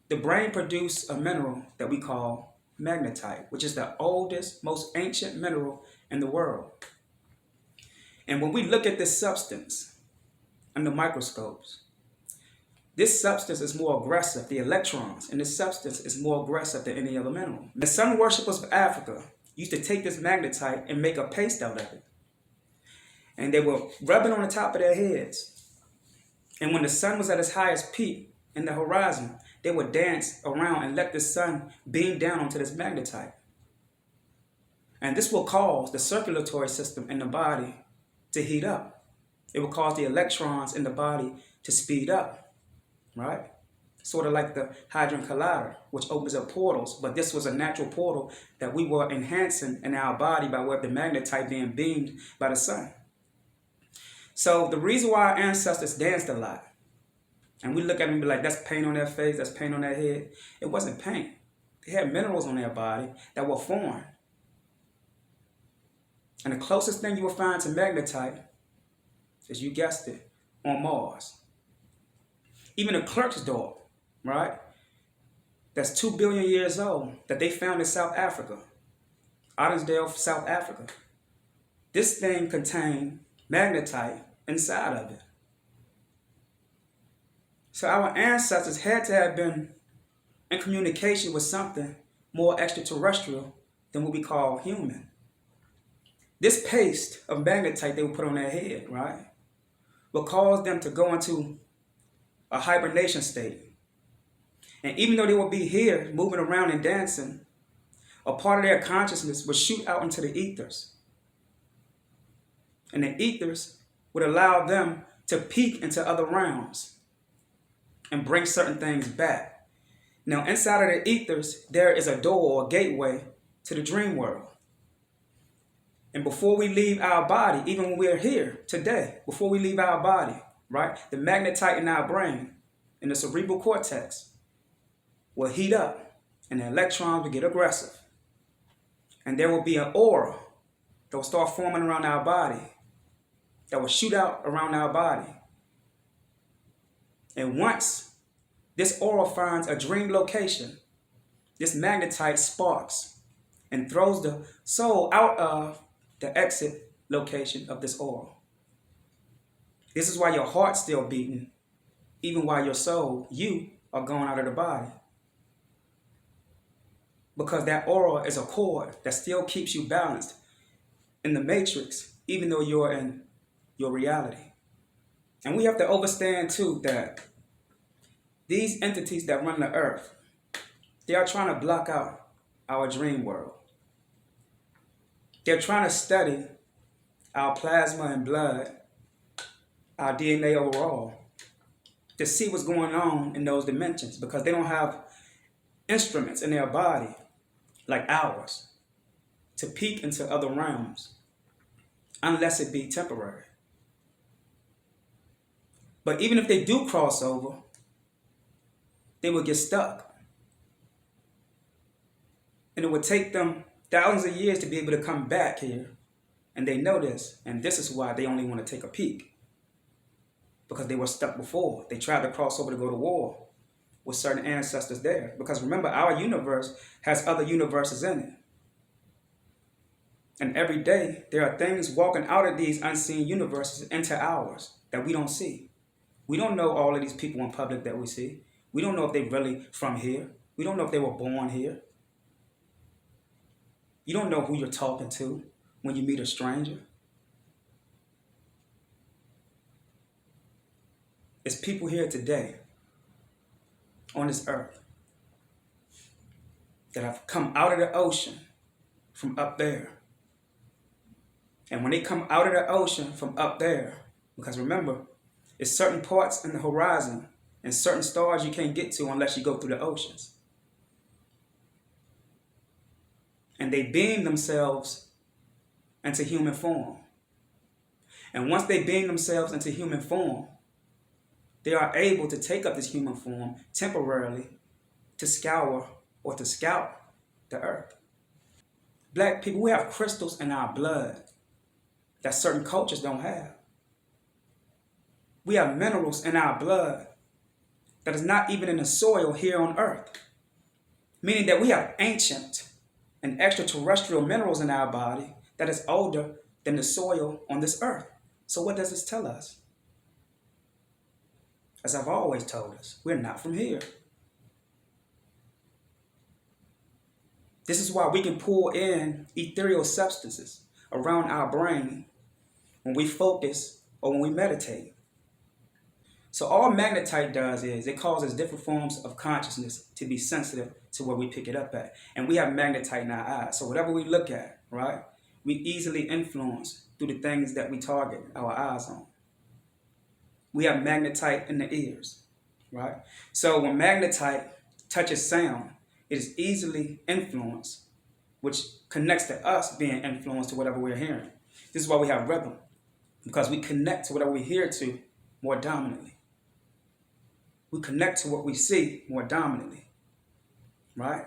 the brain produced a mineral that we call magnetite, which is the oldest, most ancient mineral in the world. And when we look at this substance under microscopes, this substance is more aggressive. The electrons in this substance is more aggressive than any other mineral. The sun worshippers of Africa used to take this magnetite and make a paste out of it. And they would rub it on the top of their heads. And when the sun was at its highest peak in the horizon, they would dance around and let the sun beam down onto this magnetite. And this will cause the circulatory system in the body to heat up. It will cause the electrons in the body to speed up, right? Sort of like the Hadron Collider, which opens up portals, but this was a natural portal that we were enhancing in our body by way of the magnetite being beamed by the sun. So the reason why our ancestors danced a lot, and we look at them and be like, that's paint on their face, that's paint on their head. It wasn't paint. They had minerals on their body that were foreign. And the closest thing you will find to magnetite is, you guessed it, on Mars. Even a clerk's dog, right? That's 2 billion years old, that they found in South Africa, Ottensdale, South Africa. This thing contained magnetite inside of it. So our ancestors had to have been in communication with something more extraterrestrial than what we call human. This paste of magnetite they would put on their head, right, will cause them to go into a hibernation state. And even though they would be here moving around and dancing, a part of their consciousness would shoot out into the ethers. And the ethers would allow them to peek into other realms and bring certain things back. Now, inside of the ethers, there is a door or a gateway to the dream world. And before we leave our body, even when we're here today, before we leave our body, right, the magnetite in our brain, in the cerebral cortex, will heat up and the electrons will get aggressive. And there will be an aura that will start forming around our body, that will shoot out around our body. And once this aura finds a dream location, this magnetite sparks and throws the soul out of the exit location of this aura. This is why your heart's still beating, even while your soul, you, are going out of the body. Because that aura is a cord that still keeps you balanced in the matrix, even though you're in your reality. And we have to understand too that these entities that run the earth, they are trying to block out our dream world. They're trying to study our plasma and blood, our DNA overall, to see what's going on in those dimensions, because they don't have instruments in their body like ours to peek into other realms unless it be temporary. But even if they do cross over, they will get stuck. And it would take them thousands of years to be able to come back here. And they know this. And this is why they only want to take a peek. Because they were stuck before. They tried to cross over to go to war with certain ancestors there. Because remember, our universe has other universes in it. And every day, there are things walking out of these unseen universes into ours that we don't see. We don't know all of these people in public that we see. We don't know if they're really from here. We don't know if they were born here. You don't know who you're talking to when you meet a stranger. There's people here today on this earth that have come out of the ocean from up there. And when they come out of the ocean from up there, because remember, there's certain parts in the horizon and certain stars you can't get to unless you go through the oceans. And they beam themselves into human form. And once they beam themselves into human form, they are able to take up this human form temporarily to scour or to scout the earth. Black people, we have crystals in our blood that certain cultures don't have. We have minerals in our blood that is not even in the soil here on earth, meaning that we have ancient and extraterrestrial minerals in our body that is older than the soil on this earth. So what does this tell us? As I've always told us, we're not from here. This is why we can pull in ethereal substances around our brain when we focus or when we meditate. So all magnetite does is it causes different forms of consciousness to be sensitive to where we pick it up at. And we have magnetite in our eyes. So whatever we look at, right, we easily influence through the things that we target our eyes on. We have magnetite in the ears, right? So when magnetite touches sound, it is easily influenced, which connects to us being influenced to whatever we're hearing. This is why we have rhythm, because we connect to whatever we hear to more dominantly. We connect to what we see more dominantly, right?